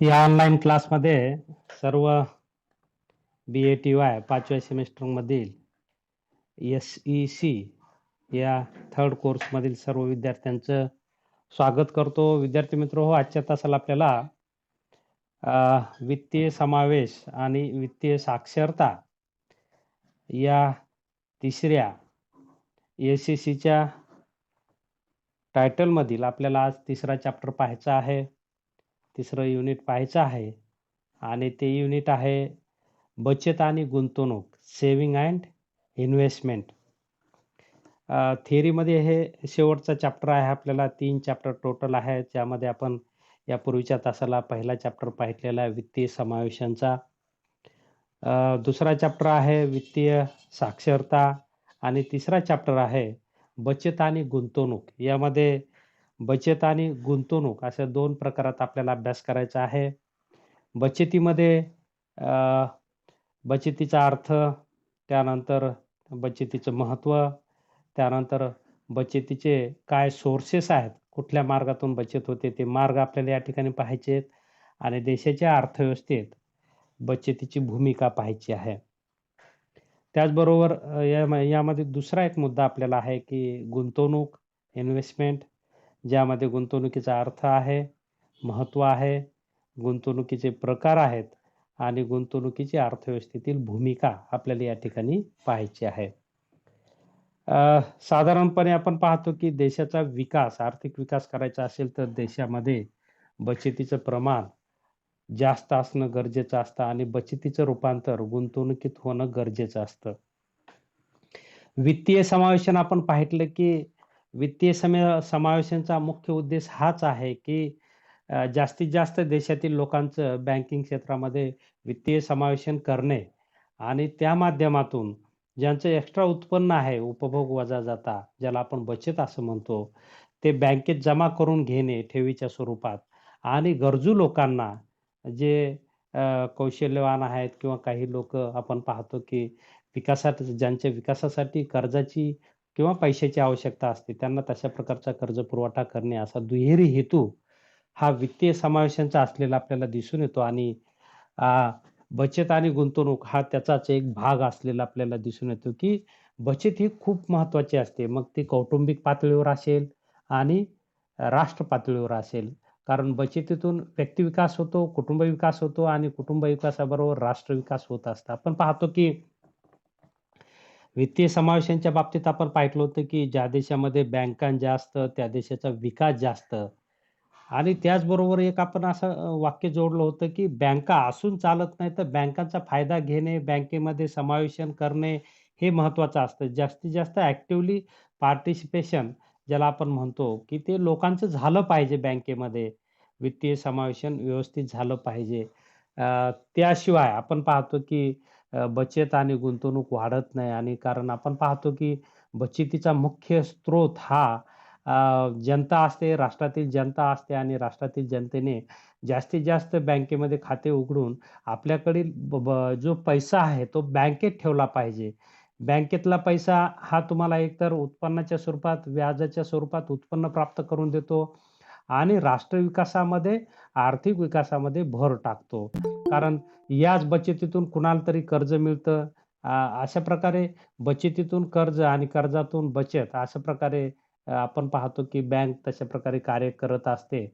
या ऑनलाईन क्लासमध्ये सर्व BATY 5व्या सेमिस्टरमधील SEC या थर्ड कोर्समधील सर्व विद्यार्थ्यांचं स्वागत करतो. विद्यार्थी मित्र हो, आजच्या तासाला आपल्याला वित्तीय समावेश आणि वित्तीय साक्षरता या तिसऱ्या SECच्या टायटलमधील आपल्याला आज तिसरा चॅप्टर पाहायचा आहे. तिसरं युनिट पाहायचं आहे आणि ते युनिट आहे बचत आणि गुंतवणूक, सेव्हिंग अँड इन्व्हेस्टमेंट. थिअरीमध्ये हे शेवटचा चॅप्टर आहे. आपल्याला 3 चॅप्टर टोटल आहे, ज्यामध्ये आपण यापूर्वीच्या तासाला पहिला चॅप्टर पाहिलेला आहे वित्तीय समावेशांचा. दुसरा चॅप्टर आहे वित्तीय साक्षरता आणि तिसरा चॅप्टर आहे बचत आणि गुंतवणूक. यामध्ये बचत आणि गुंतवणूक अशा 2 प्रकारात आपल्याला अभ्यास करायचा आहे. बचतीमध्ये बचतीचा अर्थ, त्यानंतर बचतीचं महत्त्व, त्यानंतर बचतीचे काय सोर्सेस आहेत, कुठल्या मार्गातून बचत होते ते मार्ग आपल्याला या ठिकाणी पाहायचे आहेत आणि देशाच्या अर्थव्यवस्थेत बचतीची भूमिका पाहायची आहे. त्याचबरोबर यामध्ये दुसरा एक मुद्दा आपल्याला आहे की गुंतवणूक, इन्व्हेस्टमेंट, ज्यामध्ये गुंतवणुकीचा अर्थ आहे, महत्त्व आहे, गुंतवणुकीचे प्रकार आहेत आणि गुंतवणुकीची अर्थव्यवस्थेतील भूमिका आपल्याला या ठिकाणी पाहायची आहे. साधारणपणे आपण पाहतो की देशाचा विकास, आर्थिक विकास करायचा असेल तर देशामध्ये बचतीचं प्रमाण जास्त असणं गरजेचं असतं आणि बचतीचं रूपांतर गुंतवणुकीत होणं गरजेचं असतं. वित्तीय समावेशन आपण पाहिलं की वित्तीय समावेशनचा मुख्य उद्देश हाच आहे की जास्तीत जास्त देशातील लोकांचं बँकिंग क्षेत्रामध्ये वित्तीय समावेशन करणे आणि त्या माध्यमातून ज्यांचं एक्स्ट्रा उत्पन्न आहे, उपभोग वजा जाता, ज्याला आपण बचत असं म्हणतो, ते बँकेत जमा करून घेणे ठेवीच्या स्वरूपात आणि गरजू लोकांना जे कौशल्यवान आहेत किंवा काही लोकं आपण पाहतो की ज्यांच्या विकासासाठी कर्जाची किंवा पैशाची आवश्यकता असते, त्यांना तशा प्रकारचा कर्ज पुरवठा करणे असा दुहेरी हेतू हा वित्तीय समावेशांचा असलेला आपल्याला दिसून येतो आणि बचत आणि गुंतवणूक हा त्याचाच एक भाग असलेला आपल्याला दिसून येतो की बचत ही खूप महत्त्वाची असते. मग ती कौटुंबिक पातळीवर असेल आणि राष्ट्र पातळीवर असेल. कारण बचतीतून व्यक्तिविकास होतो, कुटुंब विकास होतो आणि कुटुंब विकासाबरोबर राष्ट्र विकास होत असतो. आपण पाहतो की वित्तीय समावेशांच्या बाबतीत आपण पाहिलं होतं की ज्या देशामध्ये बँका जास्त, त्या देशाचा विकास जास्त. आणि त्याचबरोबर एक आपण असं वाक्य जोडलं होतं, की बँका असून चालत नाही, तर बँकांचा फायदा घेणे, बँकेमध्ये समावेशन करणे हे महत्त्वाचं असतं. जास्तीत जास्त ॲक्टिव्हली पार्टिसिपेशन ज्याला आपण म्हणतो, की ते लोकांचं झालं पाहिजे बँकेमध्ये. वित्तीय समावेशन व्यवस्थित झालं पाहिजे. त्याशिवाय आपण पाहतो, की बचत आणि गुंतवणूक वाढत नाही आणि कारण आपण पाहतो, की बचतीचा मुख्य स्रोत हा जनता असते, राष्ट्रातील जनता असते आणि राष्ट्रातील जनतेने जास्तीत जास्त बँकेमध्ये खाते उघडून आपल्याकडील ब ब जो पैसा आहे तो बँकेत ठेवला पाहिजे. बँकेतला पैसा हा तुम्हाला एकतर उत्पन्नाच्या स्वरूपात, व्याजाच्या स्वरूपात उत्पन्न प्राप्त करून देतो आणि राष्ट्र विकासामध्ये, आर्थिक विकासामध्ये भर टाकतो. कारण याच बचतीतून कुणाला तरी कर्ज मिळतं. अशा प्रकारे बचतीतून कर्ज आणि कर्जातून बचत अशा प्रकारे आपण पाहतो की बँक तशा प्रकारे कार्य करत असते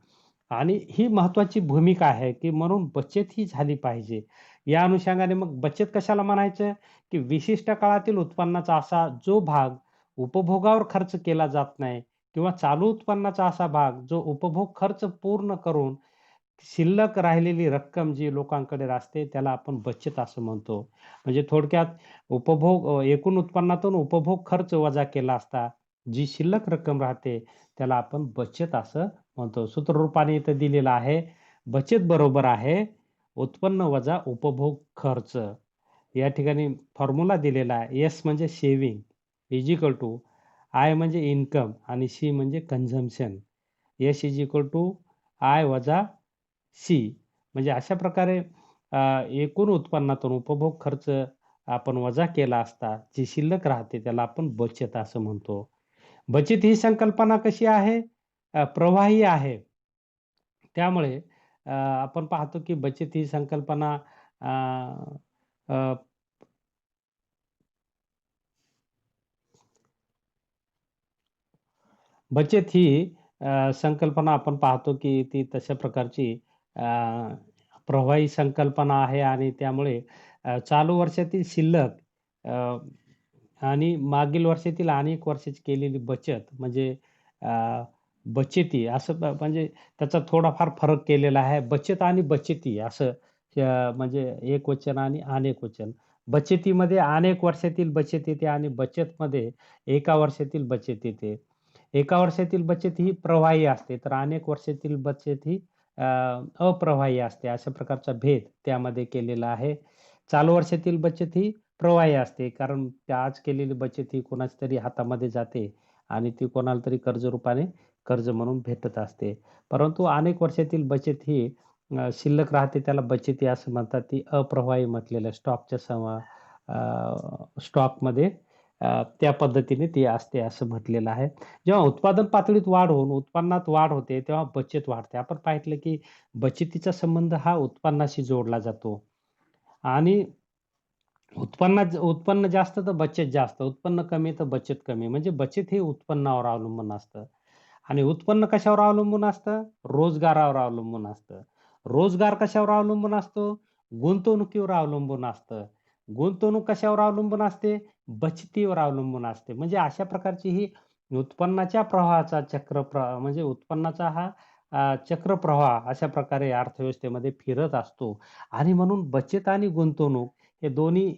आणि ही महत्त्वाची भूमिका आहे, की म्हणून बचत ही झाली पाहिजे. या अनुषंगाने मग बचत कशाला म्हणायचं, की विशिष्ट काळातील उत्पन्नाचा असा जो भाग उपभोगावर खर्च केला जात नाही किंवा चालू उत्पन्नाचा असा भाग जो उपभोग खर्च पूर्ण करून शिल्लक राहिलेली रक्कम जी लोकांकडे असते त्याला आपण बचत असं म्हणतो. म्हणजे थोडक्यात एकूण उत्पन्नातून उपभोग खर्च वजा केला असता जी शिल्लक रक्कम राहते त्याला आपण बचत असं म्हणतो. सूत्ररूपाने इथं दिलेलं आहे, बचत बरोबर आहे उत्पन्न वजा उपभोग खर्च. या ठिकाणी फॉर्म्युला दिलेला आहे. एस म्हणजे saving is equal to I म्हणजे इन्कम आणि सी म्हणजे consumption. S is equal to I वजा सी. म्हणजे अशा प्रकारे एकूण उत्पन्नातून उपभोग खर्च आपण वजा केला असता जी शिल्लक राहते त्याला आपण बचत असं म्हणतो. बचत ही संकल्पना कशी आहे? प्रवाही आहे. त्यामुळे आपण पाहतो की बचत ही संकल्पना अ, अ, बचत ही संकल्पना आपण पाहतो की ती तशा प्रकारची अ, प्रवाही संकल्पना आहे आणि त्यामुळे चालू वर्षातील शिल्लक अ, आणि मागील वर्षातील अनेक वर्षाची केलेली बचत म्हणजे अ, बचती असं म्हणजे त्याचा थोडाफार फरक केलेला आहे. बचत आणि बचती असं म्हणजे एकवचन आणि अनेक वचन. बचतीमध्ये अनेक वर्षातील बचत येते आणि बचतमध्ये एका वर्षातील बचत येते. एका वर्षातील बचत ही प्रवाही असते, तर अनेक वर्षातील बचत ही अप्रवाही असते. अशा प्रकारचा भेद त्यामध्ये केलेला आहे. चालू वर्षातील बचत ही प्रवाही असते, कारण त्या आज केलेली बचत ही कोणाच्या तरी हातामध्ये जाते आणि ती कोणाला तरी कर्जरूपाने कर्ज म्हणून भेटत असते. परंतु अनेक वर्षातील बचत ही शिल्लक राहते, त्याला बचती असं म्हणतात. ती अप्रवाही म्हटलेलं स्टॉकच्या स्टॉकमध्ये त्या पद्धतीने ती असते असं म्हटलेलं आहे. जेव्हा उत्पादन पातळीत वाढ होऊन उत्पन्नात वाढ होते, तेव्हा बचत वाढते. आपण पाहिलं की बचतीचा संबंध हा उत्पन्नाशी जोडला जातो आणि उत्पन्न जास्त तर बचत जास्त, उत्पन्न कमी तर बचत कमी. म्हणजे बचत हे उत्पन्नावर अवलंबून असतं आणि उत्पन्न कशावर अवलंबून असतं? रोजगारावर अवलंबून असतं. रोजगार कशावर अवलंबून असतो? गुंतवणुकीवर अवलंबून असतं. गुंतवणूक कशावर अवलंबून असते? बचतीवर अवलंबून असते. म्हणजे अशा प्रकारची ही उत्पन्नाच्या प्रवाहाचा म्हणजे उत्पन्नाचा हा चक्रप्रवाह अशा प्रकारे अर्थव्यवस्थेमध्ये फिरत असतो आणि म्हणून बचत आणि गुंतवणूक हे दोन्ही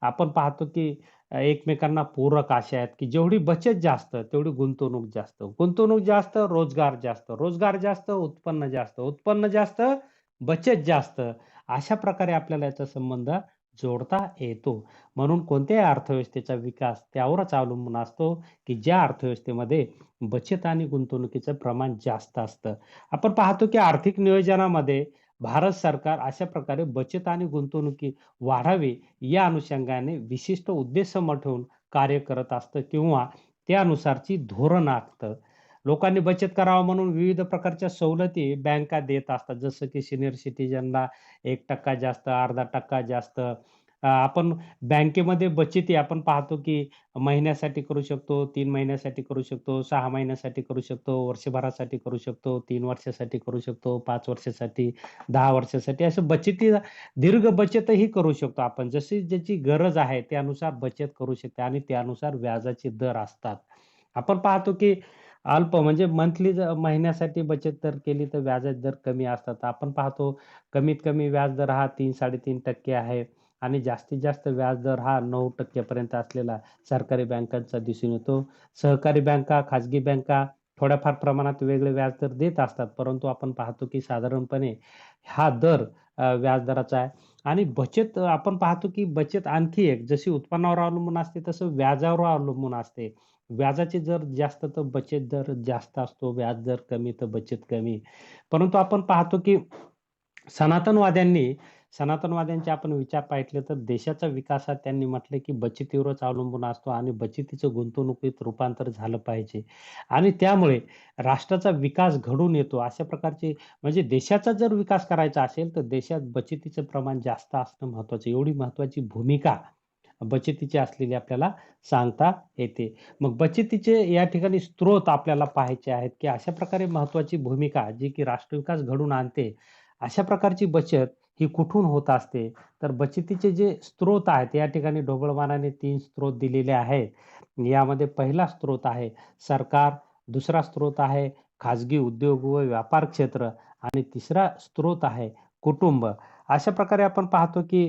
आपण पाहतो की एकमेकांना पूरक असे आहेत, की जेवढी बचत जास्त, तेवढी गुंतवणूक जास्त. गुंतवणूक जास्त, रोजगार जास्त. रोजगार जास्त, उत्पन्न जास्त. उत्पन्न जास्त, बचत जास्त. अशा प्रकारे आपल्याला याचा संबंध जोडता येतो. म्हणून कोणत्याही अर्थव्यवस्थेचा विकास त्यावरच अवलंबून असतो, की ज्या अर्थव्यवस्थेमध्ये बचत आणि गुंतवणुकीचं प्रमाण जास्त असतं. आपण पाहतो की आर्थिक नियोजनामध्ये भारत सरकार अशा प्रकारे बचत आणि गुंतवणुकी वाढावी या अनुषंगाने विशिष्ट उद्देश समोर ठेवून कार्य करत असतं किंवा त्यानुसारची धोरण आखतं. लोकांनी बचत करावं म्हणून विविध प्रकारच्या सवलती बँका देत असतात. जसं की सीनियर सिटिझनला 1% जास्त, अर्धा टक्का जास्त. आपण बँकेमध्ये बचती आपण पाहतो की महिन्यासाठी करू शकतो, 3 महिन्यासाठी करू शकतो, 6 महिन्यासाठी करू शकतो, वर्षभरासाठी करू शकतो, 3 वर्षासाठी करू शकतो, 5 वर्षासाठी, 10 वर्षासाठी असं दीर्घ बचतही करू शकतो आपण. जशी ज्याची गरज आहे त्यानुसार बचत करू शकते आणि त्यानुसार व्याजाचे दर असतात. आपण पाहतो की अल्प म्हणजे मंथली महिन्यासाठी बचत जर केली तर व्याजाचे दर कमी असतात. आपण पाहतो कमीत कमी व्याज दर हा 3-3.5% आहे आणि जास्तीत जास्त व्याज दर हा 9% पर्यंत असलेला सरकारी बँकांचा दिसून येतो. सहकारी बँका, खाजगी बँका थोड्याफार प्रमाणात वेगळे व्याजदर देत असतात. परंतु आपण पाहतो की साधारणपणे हा दर व्याजदराचा आहे आणि बचत आपण पाहतो की बचत आणखी एक जशी उत्पन्नावर अवलंबून असते, तसं व्याजावर अवलंबून असते. व्याजाचे दर जास्त तर बचत दर जास्त असतो, व्याज दर कमी तर बचत कमी. परंतु आपण पाहतो की सनातनवाद्यांनी सनातनवाद्यांचे आपण विचार पाहितले तर देशाचा विकास हा त्यांनी म्हटले की बचतीवरच अवलंबून असतो आणि बचतीचं गुंतवणुकीत रूपांतर झालं पाहिजे आणि त्यामुळे राष्ट्राचा विकास घडून येतो. अशा प्रकारचे म्हणजे देशाचा जर विकास करायचा असेल, तर देशात बचतीचं प्रमाण जास्त असणं महत्त्वाचं. एवढी महत्त्वाची भूमिका बचतीची असलेली आपल्याला सांगता येते. मग बचतीचे या ठिकाणी स्त्रोत आपल्याला पाहायचे आहेत, की अशा प्रकारे महत्त्वाची भूमिका जी की राष्ट्रविकास घडवून आणते. अशा प्रकारची बचत ही कुठून होत असते? तर बचतीचे जे स्त्रोत आहेत, या ठिकाणी ढोबळमानाने 3 स्त्रोत दिलेले आहेत. यामध्ये पहिला स्त्रोत आहे सरकार, दुसरा स्त्रोत आहे खाजगी उद्योग व व्यापार क्षेत्र आणि तिसरा स्त्रोत आहे कुटुंब. अशा प्रकारे आपण पाहतो, की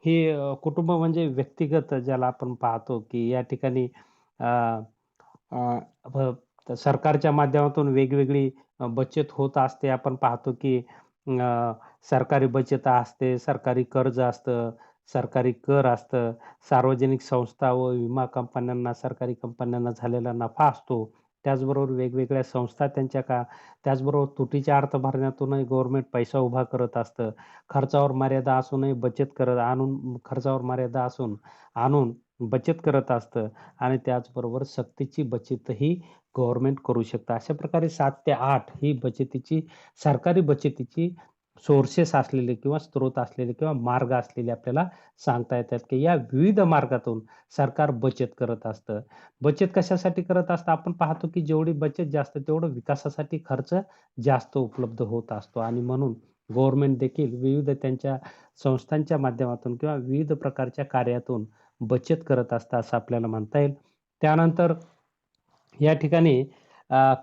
हे कुटुंब म्हणजे व्यक्तिगत ज्याला आपण पाहतो, की या ठिकाणी अ, अ, सरकारच्या माध्यमातून वेगवेगळी बचत होत असते. आपण पाहतो की सरकारी बचत असते, सरकारी कर्ज असतं, सरकारी कर असतं, सार्वजनिक संस्था व विमा कंपन्यांना, सरकारी कंपन्यांना झालेला नफा असतो. त्याचबरोबर वेगवेगळ्या संस्था त्याचबरोबर तुटीच्या अर्थभरण्यातूनही गव्हर्नमेंट पैसा उभा करत असतं. खर्चावर मर्यादा असूनही खर्चावर मर्यादा आणून बचत करत असतं आणि त्याचबरोबर सक्तीची बचतही गव्हर्नमेंट करू शकतं. अशा प्रकारे 7 ते 8 ही सरकारी बचतीची सोर्सेस असलेले किंवा स्रोत असलेले किंवा मार्ग असलेले आपल्याला सांगता येतात, की या विविध मार्गातून सरकार बचत करत असतं. बचत कशासाठी करत असतं? आपण पाहतो, की जेवढी बचत जास्त तेवढं विकासासाठी खर्च जास्त उपलब्ध होत असतो आणि म्हणून गव्हर्नमेंट देखील विविध त्यांच्या संस्थांच्या माध्यमातून किंवा विविध प्रकारच्या कार्यातून बचत करत असतं असं आपल्याला म्हणता येईल. त्यानंतर या ठिकाणी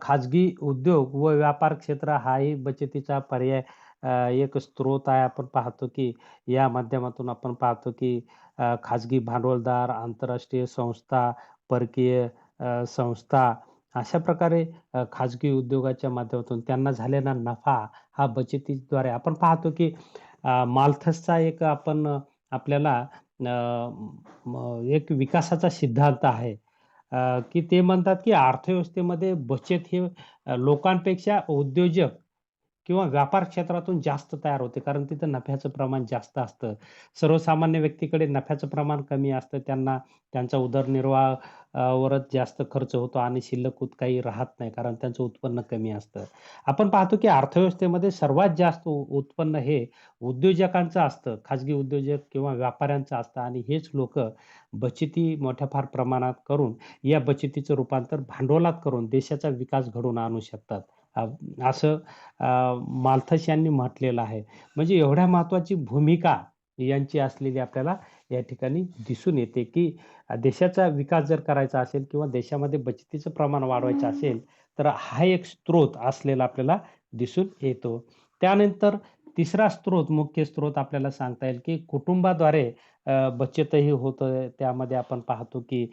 खाजगी उद्योग व व्यापार क्षेत्र हाही बचतीचा पर्याय एक स्रोत आहे. आपण पाहतो की या माध्यमातून आपण पाहतो की खाजगी भांडवलदार, आंतरराष्ट्रीय संस्था, परकीय संस्था अशा प्रकारे खाजगी उद्योगाच्या माध्यमातून त्यांना झालेला नफा हा बचतीद्वारे आपण पाहतो की माल्थसचा एक आपण आपल्याला एक विकासाचा सिद्धांत आहे. की ते म्हणतात की अर्थव्यवस्थेमध्ये बचत ही लोकांपेक्षा उद्योजक किंवा व्यापार क्षेत्रातून जास्त तयार होते. कारण तिथं नफ्याचं प्रमाण जास्त असतं. सर्वसामान्य व्यक्तीकडे नफ्याचं प्रमाण कमी असतं. त्यांना त्यांचा उदरनिर्वाह वरच जास्त खर्च होतो आणि शिल्लक काही राहत नाही. कारण त्यांचं उत्पन्न कमी असतं. आपण पाहतो की अर्थव्यवस्थेमध्ये सर्वात जास्त उत्पन्न हे उद्योजकांचं असतं. खाजगी उद्योजक किंवा व्यापाऱ्यांचं असतं आणि हेच लोकं बचती मोठ्या फार प्रमाणात करून या बचतीचं रूपांतर भांडवलात करून देशाचा विकास घडवून आणू शकतात. अ, असं माल्थस यांनी म्हटलेलं आहे. म्हणजे एवढ्या महत्त्वाची भूमिका यांची असलेली आपल्याला या ठिकाणी दिसून येते, की देशाचा विकास जर करायचा असेल किंवा देशामध्ये बचतीचं प्रमाण वाढवायचं असेल, तर हा एक स्रोत असलेला आपल्याला दिसून येतो. त्यानंतर तिसरा स्रोत, मुख्य स्रोत आपल्याला सांगता येईल, की कुटुंबाद्वारे बचतही होतं. त्यामध्ये आपण पाहतो, की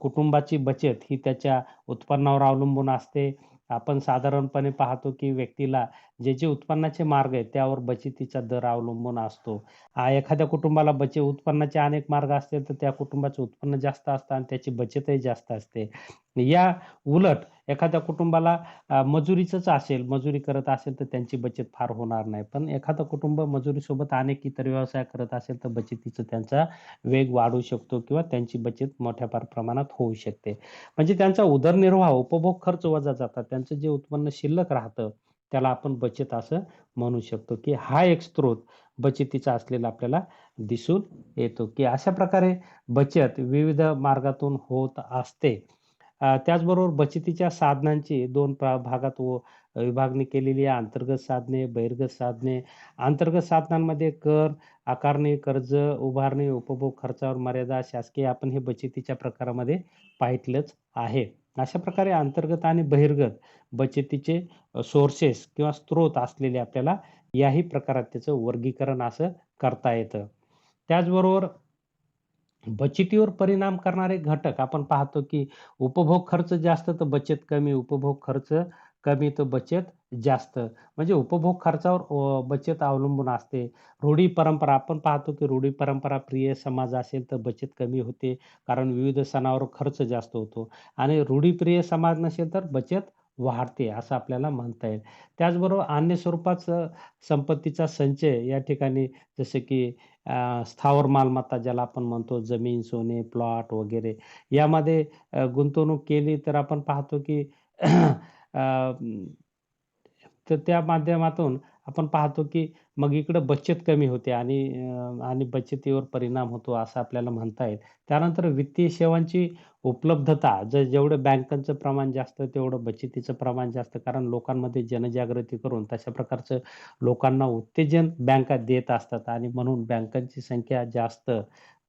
कुटुंबाची बचत ही त्याच्या उत्पन्नावर अवलंबून असते. आपण साधारणपणे पाहतो, की व्यक्तीला जे उत्पन्नाचे मार्ग आहेत, त्यावर बचतीचा दर अवलंबून असतो. एखाद्या कुटुंबाला उत्पन्नाचे अनेक मार्ग असतील, तर त्या कुटुंबाचं उत्पन्न जास्त असतं आणि त्याची बचतही जास्त असते. या उलट एखाद्या कुटुंबाला मजुरीचंच असेल, मजुरी करत असेल, तर त्यांची बचत फार होणार नाही. पण एखादं कुटुंब मजुरीसोबत अनेक इतर व्यवसाय करत असेल, तर बचतीचा त्यांचा वेग वाढू शकतो किंवा त्यांची बचत मोठ्या फार प्रमाणात होऊ शकते. म्हणजे त्यांचा उदरनिर्वाह, उपभोग खर्च वजा जातात. त्यांचं जे उत्पन्न शिल्लक राहतं, त्याला आपण बचत असं म्हणू शकतो, की हा एक स्रोत बचतीचा असलेला आपल्याला दिसून येतो, की अशा प्रकारे बचत विविध मार्गातून होत असते. त्याचबरोबर बचतीच्या साधनांची 2 भागात विभागणी केलेली आहे. अंतर्गत साधने, बहिर्गत साधने. अंतर्गत साधनांमध्ये कर, आकारणी, कर्ज, उभारणी, उपभोग खर्चावर मर्यादा, शासकीय आपण हे बचतीच्या प्रकारामध्ये पाहितलंच आहे. अशा प्रकारे अंतर्गत आणि बहिर्गत बचतीचे सोर्सेस किंवा स्रोत असलेले आपल्याला याही प्रकारात त्याचं वर्गीकरण असं करता येतं. त्याचबरोबर बचतीवर परिणाम करणारे घटक आपण पाहतो, की उपभोग खर्च जास्त तर बचत कमी, उपभोग खर्च कमी तर बचत जास्त. म्हणजे उपभोग खर्चावर बचत अवलंबून असते. रूढी परंपरा आपण पाहतो, की रूढी परंपरा प्रिय समाज असेल तर बचत कमी होते. कारण विविध सणावर खर्च जास्त होतो आणि रूढीप्रिय समाज नसेल तर बचत वाढते असं आपल्याला म्हणता येईल. त्याचबरोबर अन्य स्वरूपाचं संपत्तीचा संचय या ठिकाणी जसे की स्थावर मालमत्ता ज्याला आपण म्हणतो जमीन, सोने, प्लॉट वगैरे यामध्ये गुंतवणूक केली तर आपण पाहतो की अ, तर त्या माध्यमातून आपण पाहतो की मग इकडं बचत कमी होते आणि बचतीवर परिणाम होतो असं आपल्याला म्हणता येईल. त्यानंतर वित्तीय सेवांची उपलब्धता जेवढं बँकांचं प्रमाण जास्त तेवढं बचतीचं प्रमाण जास्त. कारण लोकांमध्ये जनजागृती करून तशा प्रकारचं लोकांना उत्तेजन बँका देत असतात आणि म्हणून बँकांची संख्या जास्त,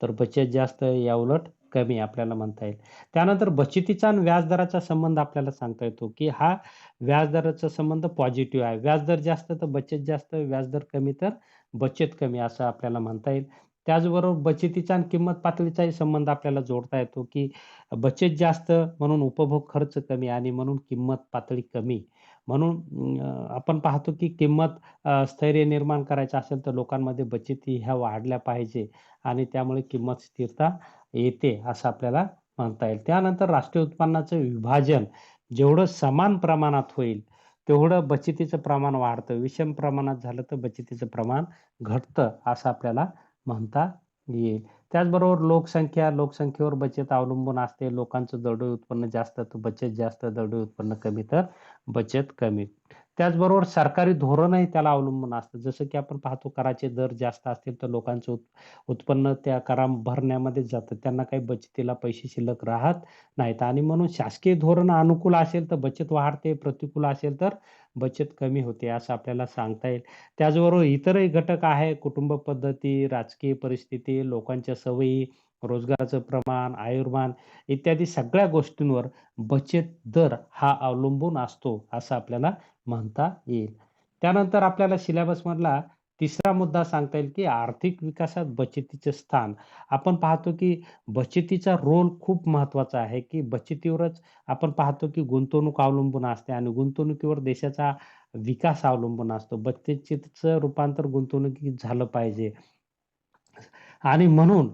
तर बचत जास्त याउलट कमी आपल्याला म्हणता येईल. त्यानंतर बचतीचा आणि व्याजदराचा संबंध आपल्याला सांगता येतो, की हा व्याजदराचा संबंध पॉझिटिव्ह आहे. व्याजदर जास्त तर बचत जास्त, व्याजदर कमी तर बचत कमी असं आपल्याला म्हणता येईल. त्याचबरोबर बचतीचा आणि किंमत पातळीचाही संबंध आपल्याला जोडता येतो, की बचत जास्त म्हणून उपभोग खर्च कमी आणि म्हणून किंमत पातळी कमी. म्हणून आपण पाहतो, की किंमत स्थैर्य निर्माण करायचं असेल तर लोकांमध्ये बचती ह्या वाढल्या पाहिजे आणि त्यामुळे किंमत स्थिरता येते असं आपल्याला म्हणता येईल. त्यानंतर राष्ट्रीय उत्पन्नाचं विभाजन जेवढं समान प्रमाणात होईल, तेवढं बचतीचं प्रमाण वाढतं. विषम प्रमाणात झालं तर बचतीचं प्रमाण घटतं, असं आपल्याला म्हणता येईल. त्याचबरोबर लोकसंख्येवर बचत अवलंबून असते. लोकांचं दरडोई उत्पन्न जास्त तर बचत जास्त, दरडोई उत्पन्न कमी तर बचत कमी. त्याचबरोबर सरकारी धोरणही त्याला अवलंबून असतं. जसं की आपण पाहतो कराचे दर जास्त असतील तर लोकांचं उत्पन्न त्या करा भरण्यामध्येच जातं. त्यांना काही बचतीला पैसे शिल्लक राहत नाहीत आणि म्हणून शासकीय धोरण अनुकूल असेल तर बचत वाढते, प्रतिकूल असेल तर बचत कमी होते असं आपल्याला सांगता येईल. त्याचबरोबर इतरही घटक आहे कुटुंब पद्धती, राजकीय परिस्थिती, लोकांच्या सवयी, रोजगाराचं प्रमाण, आयुर्मान इत्यादी सगळ्या गोष्टींवर बचत दर हा अवलंबून असतो, असं आपल्याला म्हणता येईल. त्यानंतर आपल्याला सिलेबसमधला तिसरा मुद्दा सांगता येईल, की आर्थिक विकासात बचतीचे स्थान. आपण पाहतो, की बचतीचा रोल खूप महत्त्वाचा आहे, की बचतीवरच आपण पाहतो, की गुंतवणूक अवलंबून असते आणि गुंतवणुकीवर देशाचा विकास अवलंबून असतो. बचतीचं रूपांतर गुंतवणुकीत झालं पाहिजे. आणि म्हणून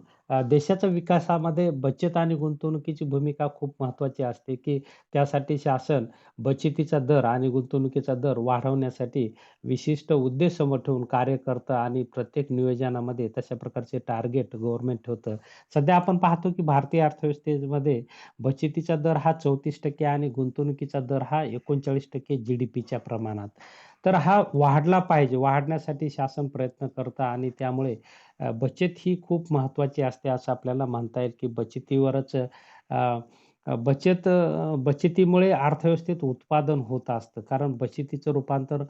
देशाच्या विकासामध्ये बचत आणि गुंतवणुकीची भूमिका खूप महत्त्वाची असते, की त्यासाठी शासन बचतीचा दर आणि गुंतवणुकीचा दर वाढवण्यासाठी विशिष्ट उद्देश समोर ठेवून कार्य करतं आणि प्रत्येक नियोजनामध्ये तशा प्रकारचे टार्गेट गव्हर्नमेंट ठेवतं. सध्या आपण पाहतो, की भारतीय अर्थव्यवस्थेमध्ये बचतीचा दर हा 34% आणि गुंतवणुकीचा दर हा 39% जीडीपीच्या प्रमाणात. तर हा वाढला पाहिजे. वाढण्यासाठी शासन प्रयत्न करतं आणि त्यामुळे बचत ही खूप महत्त्वाची असते असं आपल्याला म्हणता येईल, की बचतीवरच बचतीमुळे अर्थव्यवस्थेत उत्पादन होत असतं. कारण बचतीचं रूपांतर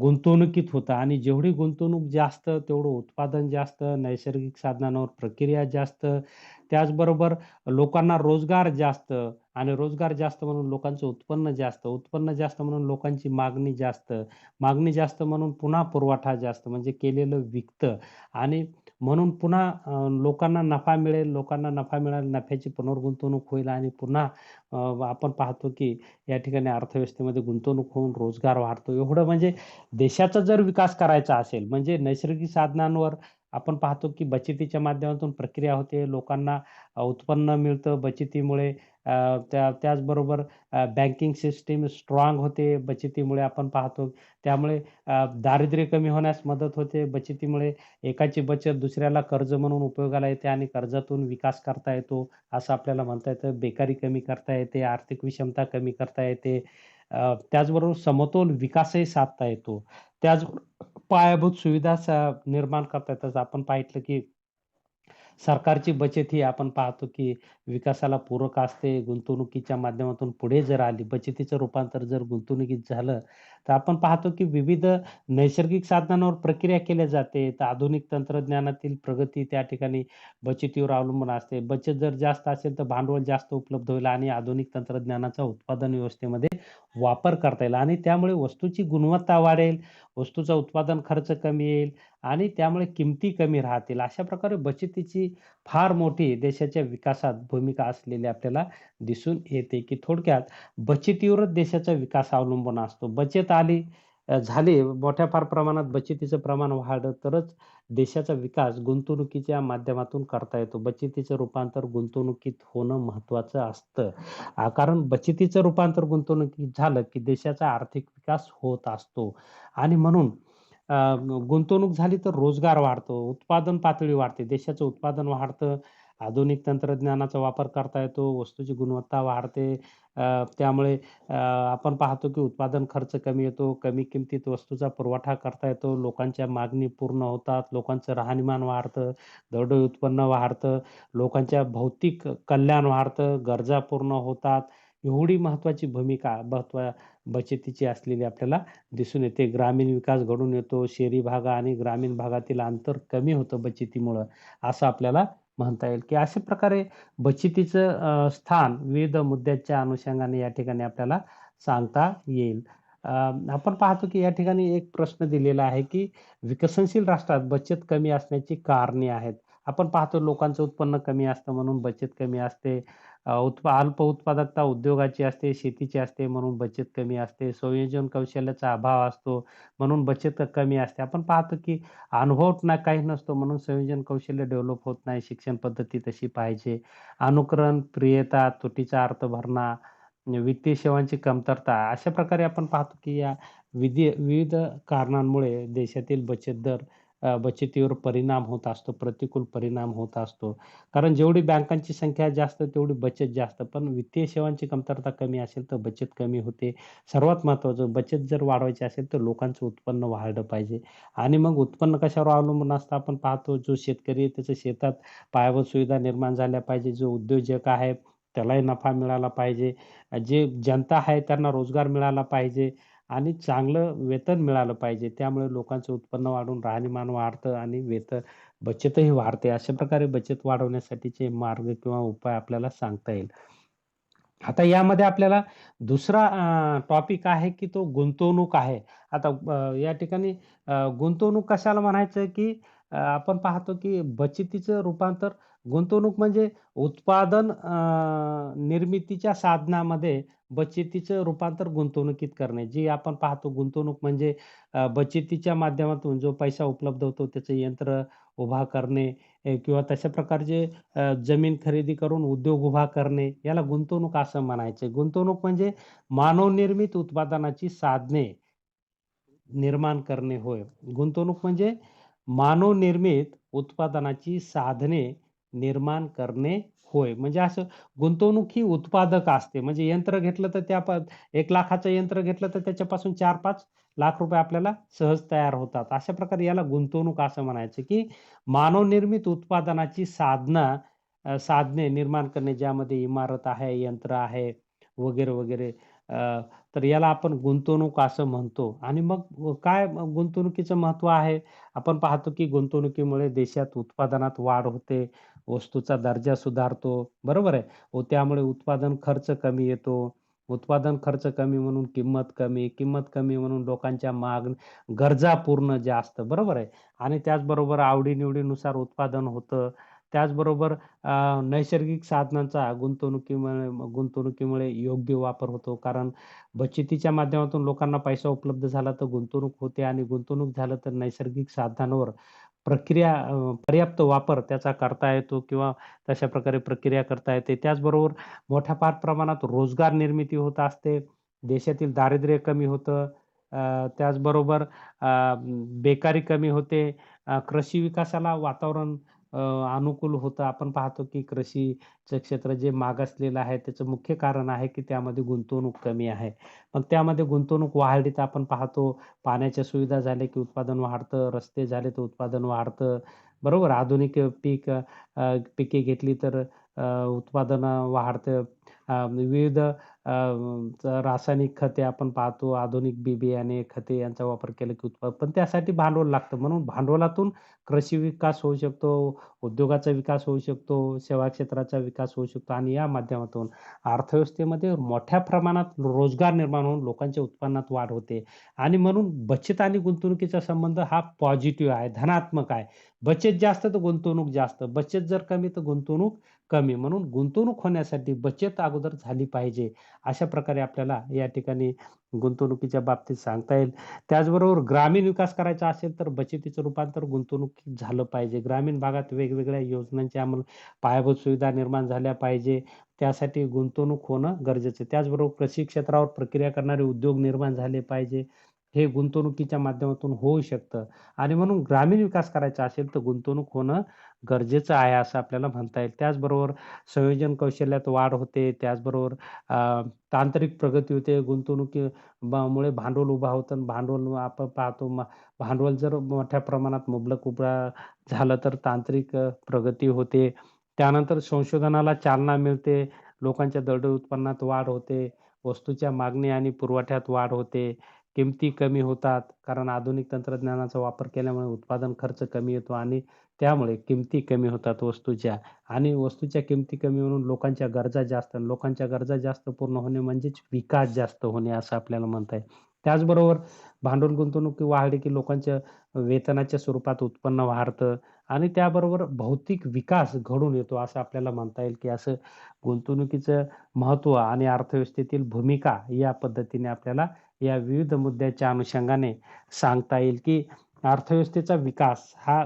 गुंतवणुकीत होतं आणि जेवढी गुंतवणूक जास्त, तेवढं उत्पादन जास्त, नैसर्गिक साधनांवर प्रक्रिया जास्त, त्याचबरोबर लोकांना रोजगार जास्त आणि रोजगार जास्त म्हणून लोकांचं उत्पन्न जास्त, उत्पन्न जास्त म्हणून लोकांची मागणी जास्त, मागणी जास्त म्हणून पुन्हा पुरवठा जास्त म्हणजे केलेलं विकतं आणि म्हणून पुन्हा लोकांना नफा मिळेल, लोकांना नफा मिळाला, नफ्याची पुनर्गुंतवणूक होईल आणि पुन्हा आपण पाहतो की या ठिकाणी अर्थव्यवस्थेमध्ये गुंतवणूक होऊन रोजगार वाढतो. एवढं म्हणजे देशाचा जर विकास करायचा असेल, म्हणजे नैसर्गिक साधनांवर आपण पाहतो की बचतीच्या माध्यमातून प्रक्रिया होते. लोकांना उत्पन्न मिळतं बचतीमुळे. त्याचबरोबर बँकिंग सिस्टम स्ट्राँग होते बचतीमुळे आपण पाहतो. त्यामुळे दारिद्र्य कमी होण्यास मदत होते बचतीमुळे. एकाची बचत दुसऱ्याला कर्ज म्हणून उपयोगाला येते आणि कर्जातून विकास करता येतो, असं आपल्याला म्हणता येतं. बेकारी कमी करता येते, आर्थिक विषमता कमी करता येते. त्याचबरोबर समतोल विकासही साधता येतो. पायाभूत सुविधा निर्माण करता येतात. आपण पाहितलं की सरकारची बचत ही आपण पाहतो, की विकासाला पूरक असते. गुंतवणुकीच्या माध्यमातून पुढे जर आली, बचतीचं रूपांतर जर गुंतवणुकीत झालं, तर आपण पाहतो, की विविध नैसर्गिक साधनांवर प्रक्रिया केल्या जाते. तर आधुनिक तंत्रज्ञानातील प्रगती त्या ठिकाणी बचतीवर अवलंबून असते. बचत जर जास्त असेल, तर भांडवल जास्त उपलब्ध होईल आणि आधुनिक तंत्रज्ञानाचा उत्पादन व्यवस्थेमध्ये वापर करता येईल आणि त्यामुळे वस्तूची गुणवत्ता वाढेल, वस्तूचा उत्पादन खर्च कमी येईल आणि त्यामुळे किमती कमी राहतील. अशा प्रकारे बचतीची फार मोठी देशाच्या विकासात भूमिका असलेली आपल्याला दिसून येते, की थोडक्यात बचतीवरच देशाचा विकास अवलंबून असतो. बचत झाली मोठ्या फार प्रमाणात बचतीचं प्रमाण वाढलं तरच देशाचा विकास गुंतवणुकीच्या माध्यमातून करता येतो. बचतीचं रूपांतर गुंतवणुकीत होणं महत्त्वाचं असतं. कारण बचतीचं रूपांतर गुंतवणुकीत झालं, की देशाचा आर्थिक विकास होत असतो आणि म्हणून गुंतवणूक झाली तर रोजगार वाढतो, उत्पादन पातळी वाढते, देशाचं उत्पादन वाढतं, आधुनिक तंत्रज्ञानाचा वापर करता येतो, वस्तूची गुणवत्ता वाढते. त्यामुळे आपण पाहतो की उत्पादन खर्च कमी येतो, कमी किमतीत वस्तूचा पुरवठा करता येतो, लोकांच्या मागणी पूर्ण होतात, लोकांचं राहणीमान वाढतं, दरडोई उत्पन्न वाढतं, लोकांच्या भौतिक कल्याण वाढतं, गरजा पूर्ण होतात. एवढी महत्त्वाची भूमिका बचतीची असलेली आपल्याला दिसून येते. ग्रामीण विकास घडून येतो. शहरी भाग आणि ग्रामीण भागातील अंतर कमी होतं बचतीमुळं, असं आपल्याला म्हणता येईल, की अशा प्रकारे बचतीचं स्थान विविध मुद्द्यांच्या अनुषंगाने या ठिकाणी आपल्याला सांगता येईल. अ, आपण पाहतो, की या ठिकाणी एक प्रश्न दिलेला आहे, की विकसनशील राष्ट्रात बचत कमी असण्याची कारणे आहेत. आपण पाहतो लोकांचं उत्पन्न कमी असतं म्हणून बचत कमी असते. अल्प उत्पादकता उद्योगाची असते, शेतीची असते म्हणून बचत कमी असते. संयोजन कौशल्याचा अभाव असतो म्हणून बचत कमी असते. आपण पाहतो की अनुभव काही नसतो म्हणून संयोजन कौशल्य डेव्हलप होत नाही. शिक्षण पद्धती तशी पाहिजे. अनुकरण, प्रियता, तुटीचा अर्थ भरणा, वित्तीय सेवांची कमतरता अशा प्रकारे आपण पाहतो की या विविध कारणांमुळे देशातील बचत दर बचतीवर परिणाम होत असतो, प्रतिकूल परिणाम होत असतो. कारण जेवढी बँकांची संख्या जास्त तेवढी बचत जास्त. पण वित्तीय सेवांची कमतरता कमी असेल तर बचत कमी होते. सर्वात महत्त्वाचं बचत जर वाढवायची असेल तर लोकांचं उत्पन्न वाढलं पाहिजे आणि मग उत्पन्न कशावर अवलंबून असतं आपण पाहतो जो शेतकरी आहे त्याच्या शेतात पायाभूत सुविधा निर्माण झाल्या पाहिजे. जो उद्योजक आहे त्यालाही नफा मिळाला पाहिजे. जे जनता आहे त्यांना रोजगार मिळाला पाहिजे आणि चांगलं वेतन मिळालं पाहिजे. त्यामुळे लोकांचं उत्पन्न वाढून राहणीमान वाढतं आणि बचतही वाढते. अशा प्रकारे बचत वाढवण्यासाठीचे मार्ग किंवा उपाय आपल्याला सांगता येईल. आता यामध्ये आपल्याला दुसरा टॉपिक आहे, की तो गुंतवणूक आहे. आता या ठिकाणी गुंतवणूक कशाला म्हणायचं, की आपण पाहतो, की बचतीचं रूपांतर गुंतवणूक म्हणजे उत्पादन निर्मितीच्या साधनामध्ये बचतीचं रूपांतर गुंतवणुकीत करणे. जी आपण पाहतो गुंतवणूक म्हणजे बचतीच्या माध्यमातून जो पैसा उपलब्ध होतो त्याचं यंत्र उभा करणे किंवा तशा प्रकारचे जमीन खरेदी करून उद्योग उभा करणे, याला गुंतवणूक असं म्हणायचे. गुंतवणूक म्हणजे मानवनिर्मित उत्पादनाची साधने निर्माण करणे होय. गुंतवणूक म्हणजे मानवनिर्मित उत्पादनाची साधने निर्माण करणे होय. म्हणजे असं गुंतवणूक ही उत्पादक असते. म्हणजे यंत्र घेतलं तर त्या 1,00,000चं यंत्र घेतलं तर त्याच्यापासून 4-5 लाख रुपये आपल्याला सहज तयार होतात. अशा प्रकारे याला गुंतवणूक असं म्हणायचं, की मानवनिर्मित उत्पादनाची साधने निर्माण करणे ज्यामध्ये इमारत आहे, यंत्र आहे वगैरे, वगैरे. तर याला आपण गुंतवणूक असं म्हणतो आणि मग काय गुंतवणुकीचं महत्त्व आहे? आपण पाहतो की गुंतवणुकीमुळे देशात उत्पादनात वाढ होते, वस्तूचा दर्जा सुधारतो, बरोबर आहे. व त्यामुळे उत्पादन खर्च कमी येतो. उत्पादन खर्च कमी म्हणून किंमत कमी, किंमत कमी म्हणून लोकांच्या गरजा पूर्ण जास्त, बरोबर आहे. आणि त्याचबरोबर आवडी उत्पादन होतं. त्याचबरोबर नैसर्गिक साधनांचा गुंतवणुकीमुळे योग्य वापर होतो. कारण बचतीच्या माध्यमातून लोकांना पैसा उपलब्ध झाला तर गुंतवणूक होते आणि गुंतवणूक झालं तर नैसर्गिक साधनांवर पर्याप्त वापर त्याचा करता येतो किंवा तशा प्रकारे प्रक्रिया करता येते. त्याचबरोबर मोठ्या फार प्रमाणात रोजगार निर्मिती होत असते. देशातील दारिद्र्य कमी होतं. त्याचबरोबर बेकारी कमी होते. कृषी विकासाला वातावरण अ, अनुकूल होतं. आपण पाहतो की कृषीचं क्षेत्र जे मागासलेलं आहे त्याचं मुख्य कारण आहे की त्यामध्ये गुंतवणूक कमी आहे. मग त्यामध्ये गुंतवणूक वाढली तर आपण पाहतो पाण्याच्या सुविधा झाल्या की उत्पादन वाढतं, रस्ते झाले तर उत्पादन वाढतं. बरोबर. आधुनिक पिके घेतली तर उत्पादन वाढतं. विविध रासायनिक खते आपण पाहतो, आधुनिक बी-बियाणे, खते यांचा वापर केला की पण त्यासाठी भांडवल लागतं. म्हणून भांडवलातून कृषी विकास होऊ शकतो, उद्योगाचा विकास होऊ शकतो, सेवा क्षेत्राचा विकास होऊ शकतो आणि या माध्यमातून अर्थव्यवस्थेमध्ये मोठ्या प्रमाणात रोजगार निर्माण होऊन लोकांच्या उत्पन्नात वाढ होते आणि म्हणून बचत आणि गुंतवणुकीचा संबंध हा पॉझिटिव्ह आहे, धनात्मक आहे. बचत जास्त तर गुंतवणूक जास्त. बचत जर कमी तर गुंतवणूक कमी. म्हणून गुंतवणूक होण्यासाठी बचत अगोदर झाली पाहिजे. अशा प्रकारे आपल्याला या ठिकाणी गुंतवणुकीच्या बाबतीत सांगता येईल. त्याचबरोबर ग्रामीण विकास करायचा असेल तर बचतीचं रूपांतर गुंतवणुकीत झालं पाहिजे. ग्रामीण भागात वेगवेगळ्या योजनांची पायाभूत सुविधा निर्माण झाल्या पाहिजे. त्यासाठी गुंतवणूक होणं गरजेचं आहे. त्याचबरोबर कृषी क्षेत्रावर प्रक्रिया करणारे उद्योग निर्माण झाले पाहिजे. हे गुंतवणुकीच्या माध्यमातून होऊ शकतं आणि म्हणून ग्रामीण विकास करायचा असेल तर गुंतवणूक होणं गरजेचं आहे असं आपल्याला म्हणता येईल. त्याचबरोबर संयोजन कौशल्यात वाढ होते. त्याचबरोबर तांत्रिक प्रगती होते. मुळे भांडवल उभा होतं आणि भांडवल आपण पाहतो भांडवल जर मोठ्या प्रमाणात मुबलक उभा झालं तर तांत्रिक प्रगती होते. त्यानंतर संशोधनाला चालना मिळते. लोकांच्या दरडोई उत्पन्नात वाढ होते. वस्तूच्या मागणी आणि पुरवठ्यात वाढ होते. किमती कमी होतात. कारण आधुनिक तंत्रज्ञानाचा वापर केल्यामुळे उत्पादन खर्च कमी येतो आणि त्यामुळे किमती कमी होतात वस्तूच्या आणि वस्तूच्या किमती कमी म्हणून लोकांच्या गरजा जास्त आणि लोकांच्या गरजा जास्त पूर्ण होणे म्हणजेच विकास जास्त होणे असं आपल्याला म्हणता येईल. त्याचबरोबर भांडवल गुंतवणूक वाढली की लोकांच्या वेतनाच्या स्वरूपात उत्पन्न वाढतं आणि त्याबरोबर भौतिक विकास घडून येतो असं आपल्याला म्हणता येईल, की असं गुंतवणुकीचं महत्त्व आणि अर्थव्यवस्थेतील भूमिका या पद्धतीने आपल्याला या विविध मुद्द्याच्या अनुषंगाने सांगता येईल, की अर्थव्यवस्थेचा विकास हा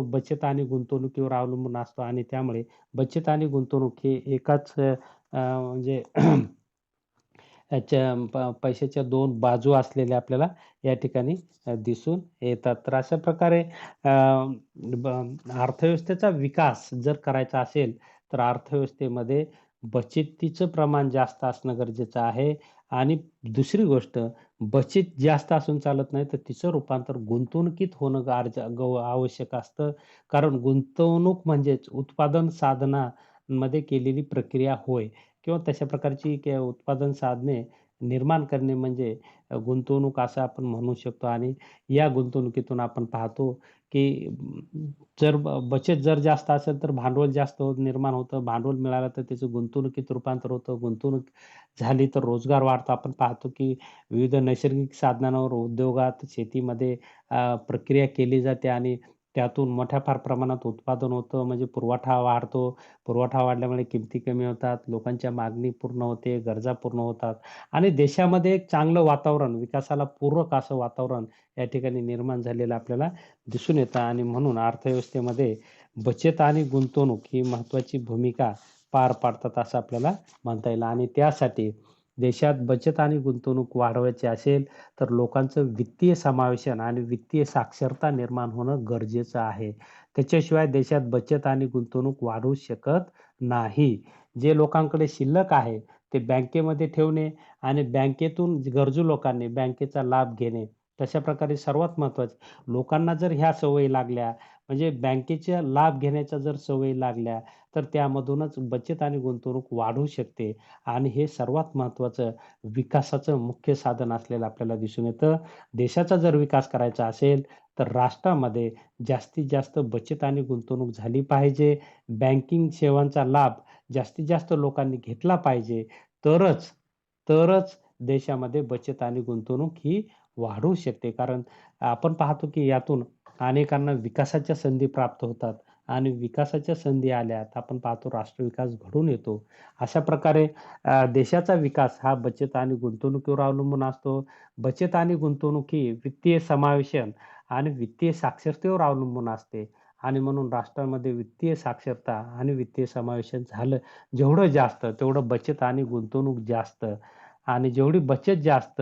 बचत आणि गुंतवणुकीवर अवलंबून असतो आणि त्यामुळे बचत आणि गुंतवणूक हे एकाच म्हणजे याच्या पैशाच्या 2 बाजू असलेल्या आपल्याला या ठिकाणी दिसून येतात. तर अशा प्रकारे अ, अर्थव्यवस्थेचा विकास जर करायचा असेल, तर अर्थव्यवस्थेमध्ये बचतीचं प्रमाण जास्त असणं गरजेचं आहे आणि दुसरी गोष्ट बचत जास्त असून चालत नाही, तर तिचं रूपांतर गुंतवणुकीत होणं आवश्यक असतं. कारण गुंतवणूक म्हणजेच उत्पादन साधनामध्ये केलेली प्रक्रिया होय. किंवा तशा प्रकारची उत्पादन साधने निर्माण करणे म्हणजे गुंतवणूक असं आपण म्हणू शकतो आणि या गुंतवणुकीतून आपण पाहतो, की जर बचत जर जास्त असेल तर भांडवल जास्त निर्माण होतं. भांडवल मिळालं तर त्याचं गुंतवणुकीत रूपांतर होतं. गुंतवणूक झाली तर रोजगार वाढतो. आपण पाहतो, की विविध नैसर्गिक साधनांवर उद्योगात, शेतीमध्ये प्रक्रिया केली जाते आणि त्यातून मोठ्या फार प्रमाणात उत्पादन होतं. म्हणजे पुरवठा वाढतो. पुरवठा वाढल्यामुळे किमती कमी होतात, लोकांच्या मागणी पूर्ण होते, गरजा पूर्ण होतात आणि देशामध्ये एक चांगलं वातावरण, विकासाला पूरक असं वातावरण या ठिकाणी निर्माण झालेलं आपल्याला दिसून येतं आणि म्हणून अर्थव्यवस्थेमध्ये बचत आणि गुंतवणूक ही महत्त्वाची भूमिका पार पाडतात असं आपल्याला म्हणता येईल आणि त्यासाठी देशात बचत आणि गुंतवणूक वाढवायची असेल, तर लोकांचं वित्तीय समावेशन आणि वित्तीय साक्षरता निर्माण होणं गरजेचं आहे. त्याच्याशिवाय देशात बचत आणि गुंतवणूक वाढू शकत नाही. जे लोकांकडे शिल्लक आहे, ते बँकेमध्ये ठेवणे आणि बँकेतून गरजू लोकांनी बँकेचा लाभ घेणे. तशा प्रकारे सर्वात महत्त्वाचं लोकांना जर ह्या सवयी लागल्या, म्हणजे बँकेचा लाभ घेण्याच्या जर सवयी लागल्या, तर त्यामधूनच बचत आणि गुंतवणूक वाढू शकते आणि हे सर्वात महत्त्वाचं विकासाचं मुख्य साधन असलेलं आपल्याला दिसून येतं. देशाचा जर विकास करायचा असेल, तर राष्ट्रामध्ये जास्तीत जास्त बचत आणि गुंतवणूक झाली पाहिजे. बँकिंग सेवांचा लाभ जास्तीत जास्त लोकांनी घेतला पाहिजे. तरच, तरच देशामध्ये बचत आणि गुंतवणूक ही वाढू शकते. कारण आपण पाहतो की यातून अनेकांना विकासाच्या संधी प्राप्त होतात आणि विकासाच्या संधी आल्या तर आपण पाहतो राष्ट्रविकास घडून येतो. अशा प्रकारे देशाचा विकास हा बचत आणि गुंतवणुकीवर अवलंबून असतो. बचत आणि गुंतवणूक ही वित्तीय समावेशन आणि वित्तीय साक्षरतेवर अवलंबून असते आणि म्हणून राष्ट्रामध्ये वित्तीय साक्षरता आणि वित्तीय समावेशन झालं जेवढं जास्त, तेवढं बचत आणि गुंतवणूक जास्त आणि जेवढी बचत जास्त,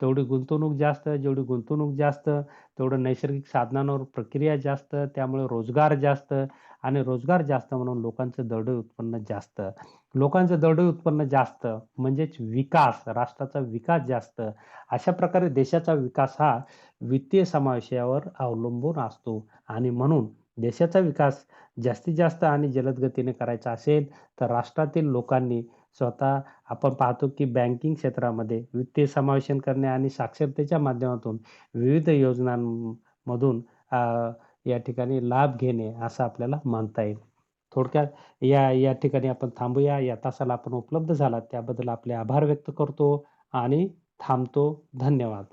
तेवढी गुंतवणूक जास्त, जेवढी गुंतवणूक जास्त, तेवढं नैसर्गिक साधनांवर प्रक्रिया जास्त, त्यामुळे रोजगार जास्त आणि रोजगार जास्त म्हणून लोकांचं दरडोई उत्पन्न जास्त. लोकांचं दरडोई उत्पन्न जास्त म्हणजेच विकास, राष्ट्राचा विकास जास्त. अशा प्रकारे देशाचा विकास हा वित्तीय समावेशावर अवलंबून असतो आणि म्हणून देशाचा विकास जास्तीत जास्त आणि जलद गतीने करायचा असेल, तर राष्ट्रातील लोकांनी स्वतः आपण पाहतो की बँकिंग क्षेत्रामध्ये वित्तीय समावेशन करणे आणि साक्षरतेच्या माध्यमातून विविध योजनांमधून या ठिकाणी लाभ घेणे असं आपल्याला म्हणता येईल. थोडक्यात या या ठिकाणी आपण थांबूया. या तासाला आपण उपलब्ध झालात त्याबद्दल आपले आभार व्यक्त करतो आणि थांबतो. धन्यवाद.